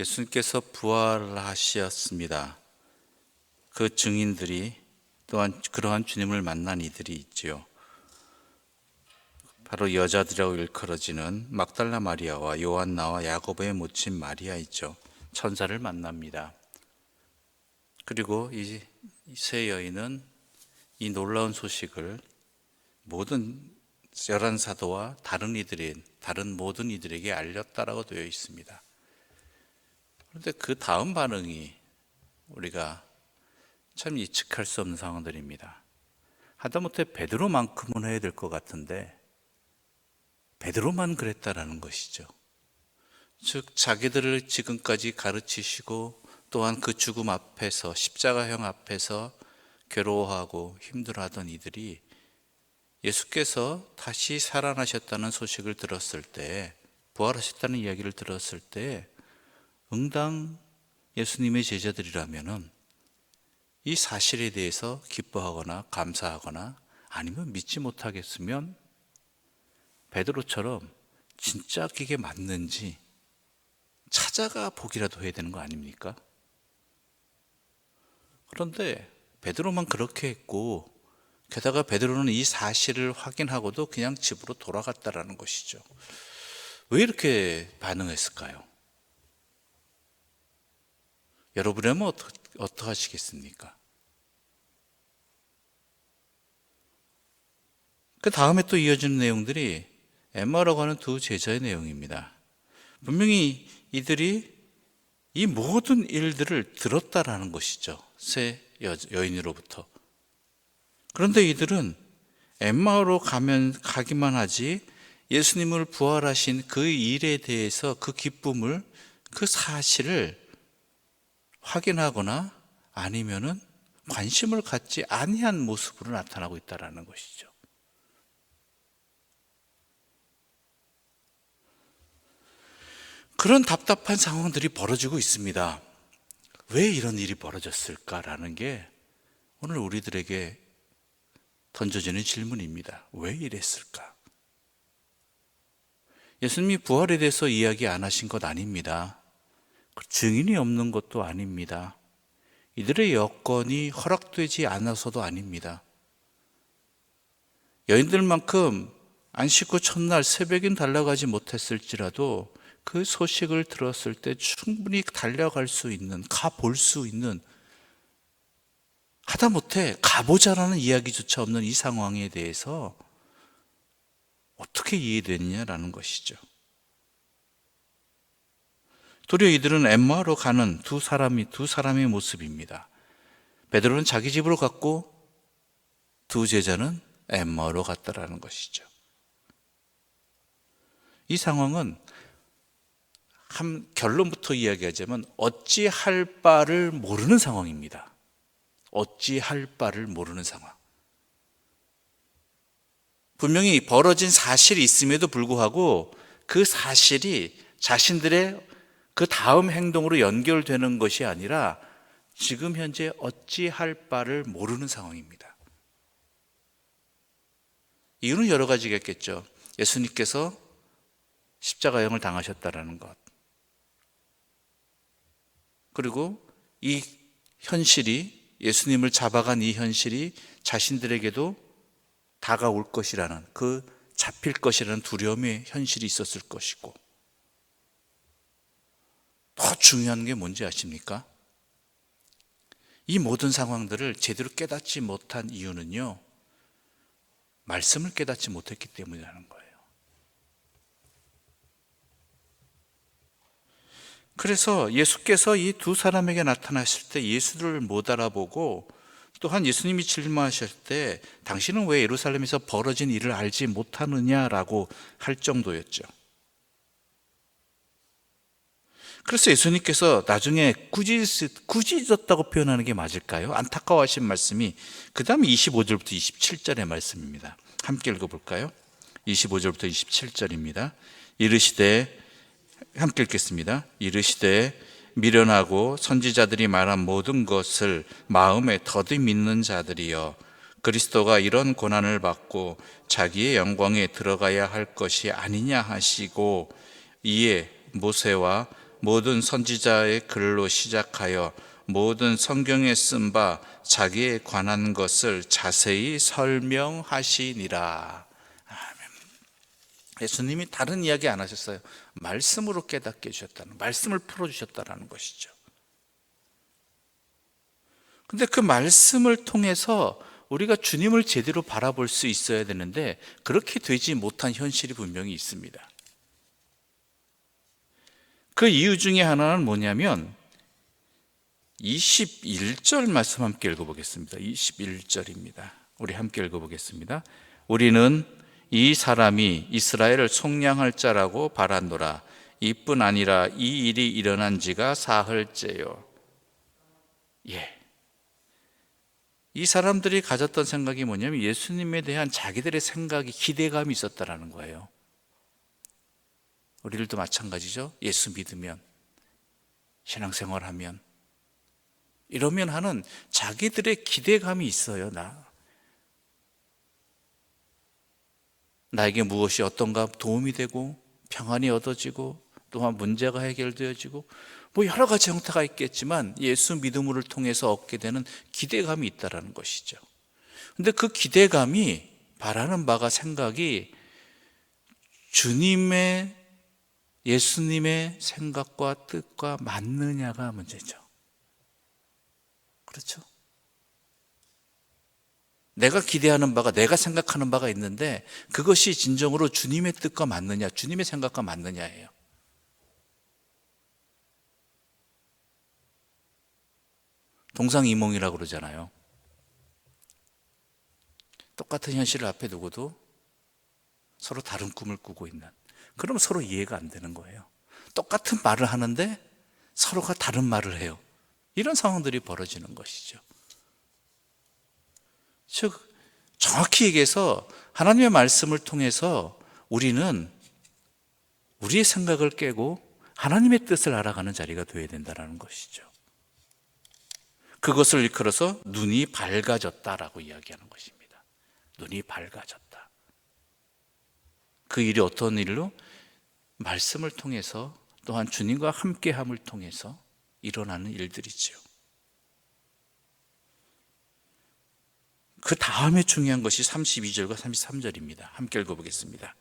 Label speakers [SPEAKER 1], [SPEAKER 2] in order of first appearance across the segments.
[SPEAKER 1] 예수님께서 부활하셨습니다. 그 증인들이 또한 그러한 주님을 만난 이들이 있지요. 바로 여자들이라고 일컬어지는 막달라 마리아와 요한나와 야고보의 모친 마리아 있죠. 천사를 만납니다. 그리고 이 세 여인은 이 놀라운 소식을 모든 11사도와 다른 모든 이들에게 알렸다라고 되어 있습니다. 그런데 그 다음 반응이 우리가 참 예측할 수 없는 상황들입니다. 하다못해 베드로만큼은 해야 될 것 같은데 베드로만 그랬다라는 것이죠. 즉 자기들을 지금까지 가르치시고 또한 그 죽음 앞에서 십자가형 앞에서 괴로워하고 힘들어하던 이들이 예수께서 다시 살아나셨다는 소식을 들었을 때, 부활하셨다는 이야기를 들었을 때 응당 예수님의 제자들이라면은 이 사실에 대해서 기뻐하거나 감사하거나 아니면 믿지 못하겠으면 베드로처럼 진짜 그게 맞는지 찾아가 보기라도 해야 되는 거 아닙니까? 그런데 베드로만 그렇게 했고, 게다가 베드로는 이 사실을 확인하고도 그냥 집으로 돌아갔다라는 것이죠. 왜 이렇게 반응했을까요? 여러분이라면 어떻게 하시겠습니까? 그 다음에 또 이어지는 내용들이 엠마라고 하는 두 제자의 내용입니다. 분명히 이들이 이 모든 일들을 들었다라는 것이죠. 세 여인으로부터. 그런데 이들은 엠마오로 가기만 하지 예수님을 부활하신 그 일에 대해서 그 기쁨을, 그 사실을 확인하거나 아니면은 관심을 갖지 아니한 모습으로 나타나고 있다라는 것이죠. 그런 답답한 상황들이 벌어지고 있습니다. 왜 이런 일이 벌어졌을까라는 게 오늘 우리들에게 던져지는 질문입니다. 왜 이랬을까? 예수님이 부활에 대해서 이야기 안 하신 것 아닙니다. 증인이 없는 것도 아닙니다. 이들의 여건이 허락되지 않아서도 아닙니다. 여인들만큼 안식 후 첫날 새벽엔 달려가지 못했을지라도 그 소식을 들었을 때 충분히 달려갈 수 있는, 가볼 수 있는, 하다못해 가보자라는 이야기조차 없는 이 상황에 대해서 어떻게 이해되느냐라는 것이죠. 도리어 이들은 엠마오로 가는 두 사람의 모습입니다. 베드로는 자기 집으로 갔고 두 제자는 엠마오로 갔다라는 것이죠. 이 상황은 한 결론부터 이야기하자면 어찌할 바를 모르는 상황입니다. 어찌할 바를 모르는 상황. 분명히 벌어진 사실이 있음에도 불구하고 그 사실이 자신들의 그 다음 행동으로 연결되는 것이 아니라 지금 현재 어찌할 바를 모르는 상황입니다. 이유는 여러 가지겠죠. 예수님께서 십자가형을 당하셨다라는 것, 그리고 이 현실이, 예수님을 잡아간 이 현실이 자신들에게도 다가올 것이라는, 그 잡힐 것이라는 두려움의 현실이 있었을 것이고, 더 중요한 게 뭔지 아십니까? 이 모든 상황들을 제대로 깨닫지 못한 이유는요, 말씀을 깨닫지 못했기 때문이라는 거예요. 그래서 예수께서 이 두 사람에게 나타나실 때 예수를 못 알아보고, 또한 예수님이 질문하실 때 당신은 왜 예루살렘에서 벌어진 일을 알지 못하느냐라고 할 정도였죠. 그래서 예수님께서 나중에 꾸짖었다고 표현하는 게 맞을까요? 안타까워하신 말씀이 그 다음에 25절부터 27절의 말씀입니다. 함께 읽어볼까요? 25절부터 27절입니다. 이르시되, 함께 읽겠습니다. 이르시되 미련하고 선지자들이 말한 모든 것을 마음에 더디 믿는 자들이여, 그리스도가 이런 고난을 받고 자기의 영광에 들어가야 할 것이 아니냐 하시고, 이에 모세와 모든 선지자의 글로 시작하여 모든 성경에 쓴 바 자기에 관한 것을 자세히 설명하시니라. 예수님이 다른 이야기 안 하셨어요. 말씀으로 깨닫게 해주셨다는, 말씀을 풀어주셨다는 것이죠. 근데 그 말씀을 통해서 우리가 주님을 제대로 바라볼 수 있어야 되는데 그렇게 되지 못한 현실이 분명히 있습니다. 그 이유 중에 하나는 뭐냐면 21절 말씀 함께 읽어보겠습니다. 21절입니다. 우리 함께 읽어보겠습니다. 우리는 이 사람이 이스라엘을 속량할 자라고 바라노라. 이뿐 아니라 이 일이 일어난 지가 사흘째요. 이 사람들이 가졌던 생각이 뭐냐면 예수님에 대한 자기들의 생각이 기대감이 있었다라는 거예요. 우리들도 마찬가지죠. 예수 믿으면, 신앙생활하면, 이러면 하는 자기들의 기대감이 있어요. 나에게 무엇이 어떤가 도움이 되고 평안이 얻어지고 또한 문제가 해결되어지고 뭐 여러 가지 형태가 있겠지만 예수 믿음을 통해서 얻게 되는 기대감이 있다는 것이죠. 근데 그 기대감이 바라는 바가 생각이 주님의 예수님의 생각과 뜻과 맞느냐가 문제죠. 그렇죠? 내가 기대하는 바가, 내가 생각하는 바가 있는데 그것이 진정으로 주님의 뜻과 맞느냐, 주님의 생각과 맞느냐예요. 동상이몽이라고 그러잖아요. 똑같은 현실을 앞에 두고도 서로 다른 꿈을 꾸고 있는, 그럼 서로 이해가 안 되는 거예요. 똑같은 말을 하는데 서로가 다른 말을 해요. 이런 상황들이 벌어지는 것이죠. 즉 정확히 얘기해서 하나님의 말씀을 통해서 우리는 우리의 생각을 깨고 하나님의 뜻을 알아가는 자리가 되어야 된다는 것이죠. 그것을 일컬어서 눈이 밝아졌다라고 이야기하는 것입니다. 눈이 밝아졌다. 그 일이 어떤 일로? 말씀을 통해서 또한 주님과 함께함을 통해서 일어나는 일들이지요. 그 다음에 중요한 것이 32절과 33절입니다. 함께 읽어보겠습니다.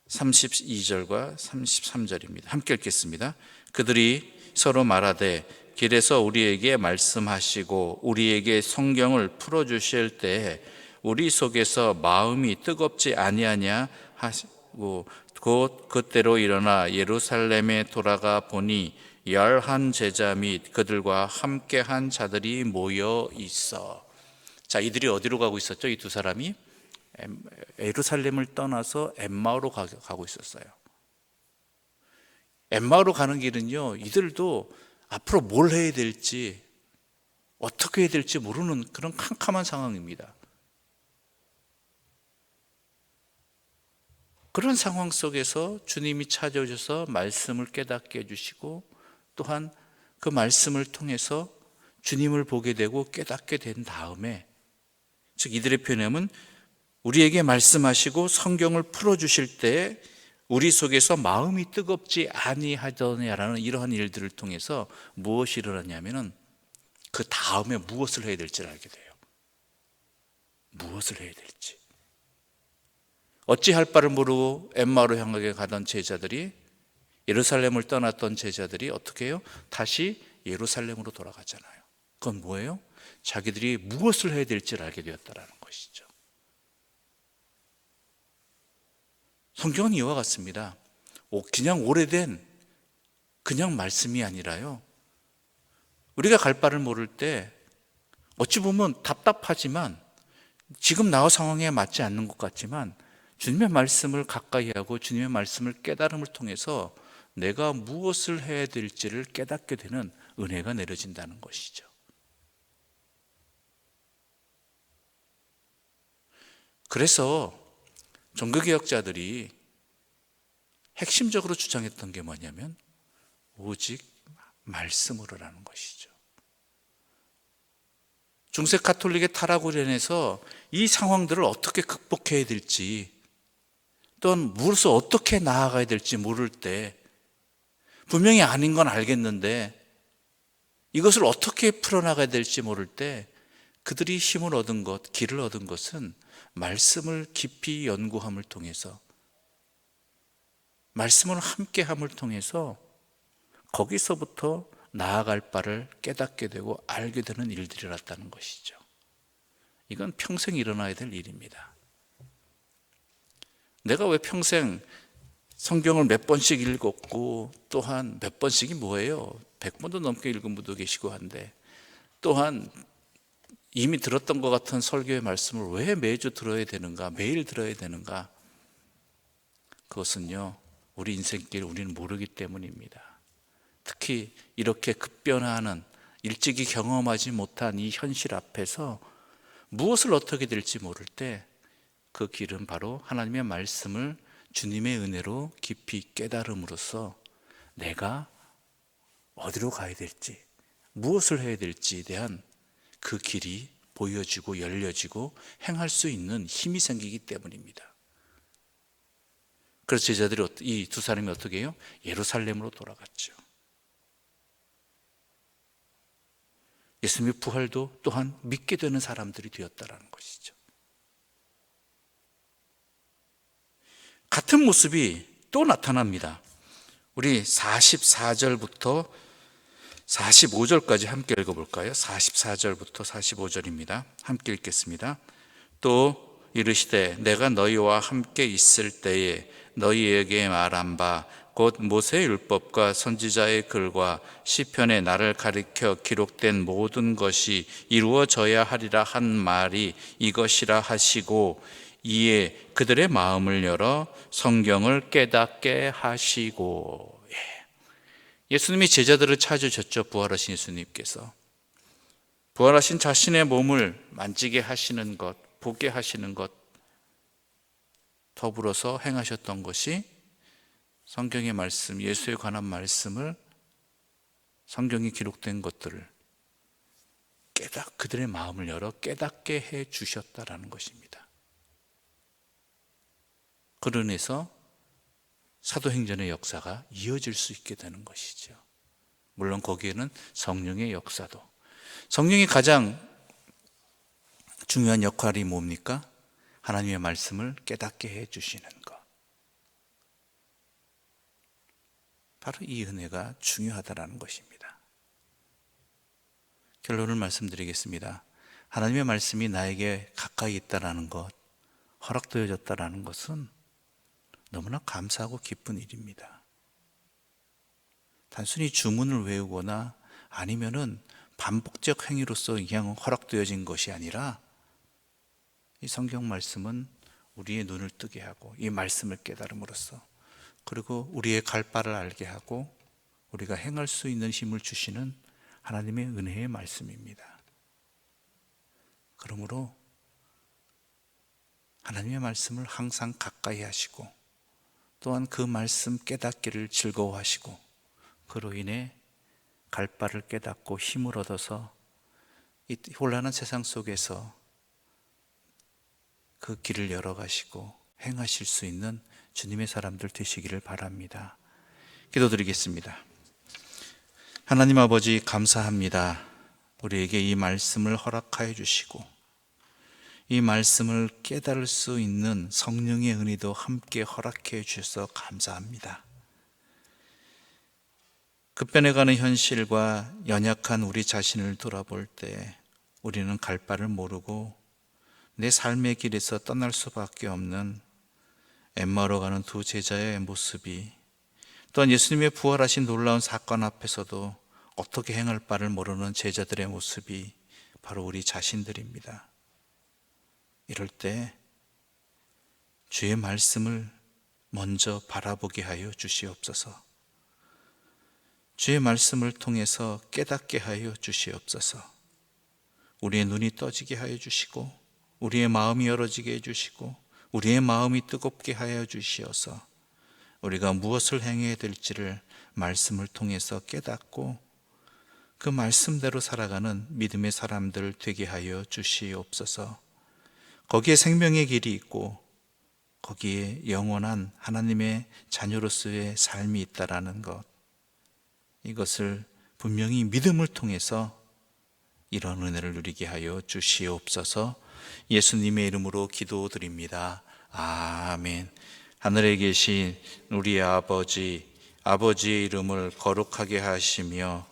[SPEAKER 1] 32절과 33절입니다. 함께 읽겠습니다. 그들이 서로 말하되 길에서 우리에게 말씀하시고 우리에게 성경을 풀어주실 때에 우리 속에서 마음이 뜨겁지 아니하냐 하시고 곧 그때로 일어나 예루살렘에 돌아가 보니 11 제자 및 그들과 함께한 자들이 모여 있어. 자, 이들이 어디로 가고 있었죠? 이 두 사람이 예루살렘을 떠나서 엠마오로 가고 있었어요. 엠마오로 가는 길은요, 이들도 앞으로 뭘 해야 될지, 어떻게 해야 될지 모르는 그런 캄캄한 상황입니다. 그런 상황 속에서 주님이 찾아오셔서 말씀을 깨닫게 해주시고 또한 그 말씀을 통해서 주님을 보게 되고 깨닫게 된 다음에, 즉 이들의 표현은 우리에게 말씀하시고 성경을 풀어주실 때 우리 속에서 마음이 뜨겁지 아니하더냐라는 이러한 일들을 통해서 무엇이 일어났냐면은 그 다음에 무엇을 해야 될지를 알게 돼요. 무엇을 해야 될지. 어찌할 바를 모르고 엠마오로 향하게 가던 제자들이, 예루살렘을 떠났던 제자들이 어떻게 해요? 다시 예루살렘으로 돌아가잖아요. 그건 뭐예요? 자기들이 무엇을 해야 될지를 알게 되었다는 것이죠. 성경은 이와 같습니다. 그냥 오래된 그냥 말씀이 아니라요, 우리가 갈 바를 모를 때 어찌 보면 답답하지만 지금 나와 상황에 맞지 않는 것 같지만 주님의 말씀을 가까이 하고 주님의 말씀을 깨달음을 통해서 내가 무엇을 해야 될지를 깨닫게 되는 은혜가 내려진다는 것이죠. 그래서 종교개혁자들이 핵심적으로 주장했던 게 뭐냐면 오직 말씀으로라는 것이죠. 중세 가톨릭의 타락으로 인해서 이 상황들을 어떻게 극복해야 될지, 또한 무엇을 어떻게 나아가야 될지 모를 때 분명히 아닌 건 알겠는데 이것을 어떻게 풀어나가야 될지 모를 때 그들이 힘을 얻은 것, 길을 얻은 것은 말씀을 깊이 연구함을 통해서, 말씀을 함께함을 통해서 거기서부터 나아갈 바를 깨닫게 되고 알게 되는 일들이었다는 것이죠. 이건 평생 일어나야 될 일입니다. 내가 왜 평생 성경을 몇 번씩 읽었고, 또한 몇 번씩이 뭐예요? 100번도 넘게 읽은 분도 계시고 한데, 또한 이미 들었던 것 같은 설교의 말씀을 왜 매주 들어야 되는가, 매일 들어야 되는가? 그것은요, 우리 인생길 우리는 모르기 때문입니다. 특히 이렇게 급변하는, 일찍이 경험하지 못한 이 현실 앞에서 무엇을 어떻게 될지 모를 때 그 길은 바로 하나님의 말씀을 주님의 은혜로 깊이 깨달음으로써 내가 어디로 가야 될지, 무엇을 해야 될지에 대한 그 길이 보여지고 열려지고 행할 수 있는 힘이 생기기 때문입니다. 그래서 제자들이 이 두 사람이 어떻게 해요? 예루살렘으로 돌아갔죠. 예수님의 부활도 또한 믿게 되는 사람들이 되었다는 것이죠. 같은 모습이 또 나타납니다. 우리 44절부터 45절까지 함께 읽어볼까요? 44절부터 45절입니다. 함께 읽겠습니다. 또 이르시되 내가 너희와 함께 있을 때에 너희에게 말한 바 곧 모세의 율법과 선지자의 글과 시편에 나를 가리켜 기록된 모든 것이 이루어져야 하리라 한 말이 이것이라 하시고 이에 그들의 마음을 열어 성경을 깨닫게 하시고. 예수님이 제자들을 찾으셨죠. 부활하신 예수님께서 부활하신 자신의 몸을 만지게 하시는 것, 보게 하시는 것, 더불어서 행하셨던 것이 성경의 말씀, 예수에 관한 말씀을, 성경이 기록된 것들을 그들의 마음을 열어 깨닫게 해 주셨다라는 것입니다. 그로 인해서 사도행전의 역사가 이어질 수 있게 되는 것이죠. 물론 거기에는 성령의 역사도, 성령이 가장 중요한 역할이 뭡니까? 하나님의 말씀을 깨닫게 해 주시는 것. 바로 이 은혜가 중요하다는 것입니다. 결론을 말씀드리겠습니다. 하나님의 말씀이 나에게 가까이 있다라는 것, 허락되어졌다라는 것은 너무나 감사하고 기쁜 일입니다. 단순히 주문을 외우거나 아니면은 반복적 행위로서 그냥 허락되어진 것이 아니라 이 성경 말씀은 우리의 눈을 뜨게 하고 이 말씀을 깨달음으로써, 그리고 우리의 갈 바를 알게 하고 우리가 행할 수 있는 힘을 주시는 하나님의 은혜의 말씀입니다. 그러므로 하나님의 말씀을 항상 가까이 하시고 또한 그 말씀 깨닫기를 즐거워하시고 그로 인해 갈 바를 깨닫고 힘을 얻어서 이 혼란한 세상 속에서 그 길을 열어가시고 행하실 수 있는 주님의 사람들 되시기를 바랍니다. 기도드리겠습니다. 하나님 아버지, 감사합니다. 우리에게 이 말씀을 허락하여 주시고 이 말씀을 깨달을 수 있는 성령의 은혜도 함께 허락해 주셔서 감사합니다. 급변해가는 현실과 연약한 우리 자신을 돌아볼 때 우리는 갈 바를 모르고 내 삶의 길에서 떠날 수밖에 없는 엠마오로 가는 두 제자의 모습이, 또한 예수님의 부활하신 놀라운 사건 앞에서도 어떻게 행할 바를 모르는 제자들의 모습이 바로 우리 자신들입니다. 이럴 때 주의 말씀을 먼저 바라보게 하여 주시옵소서. 주의 말씀을 통해서 깨닫게 하여 주시옵소서. 우리의 눈이 떠지게 하여 주시고 우리의 마음이 열어지게 해주시고 우리의 마음이 뜨겁게 하여 주시어서 우리가 무엇을 행해야 될지를 말씀을 통해서 깨닫고 그 말씀대로 살아가는 믿음의 사람들 되게 하여 주시옵소서. 거기에 생명의 길이 있고 거기에 영원한 하나님의 자녀로서의 삶이 있다라는 것, 이것을 분명히 믿음을 통해서 이런 은혜를 누리게 하여 주시옵소서. 예수님의 이름으로 기도드립니다. 아멘. 하늘에 계신 우리 아버지, 아버지의 이름을 거룩하게 하시며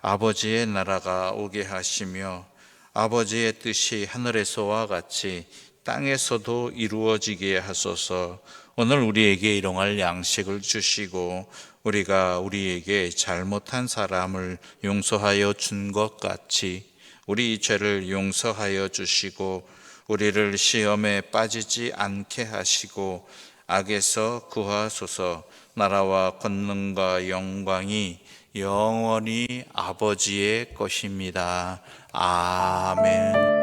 [SPEAKER 1] 아버지의 나라가 오게 하시며 아버지의 뜻이 하늘에서와 같이 땅에서도 이루어지게 하소서. 오늘 우리에게 일용할 양식을 주시고 우리가 우리에게 잘못한 사람을 용서하여 준 것 같이 우리 죄를 용서하여 주시고 우리를 시험에 빠지지 않게 하시고 악에서 구하소서. 나라와 권능과 영광이 영원히 아버지의 것입니다. 아멘.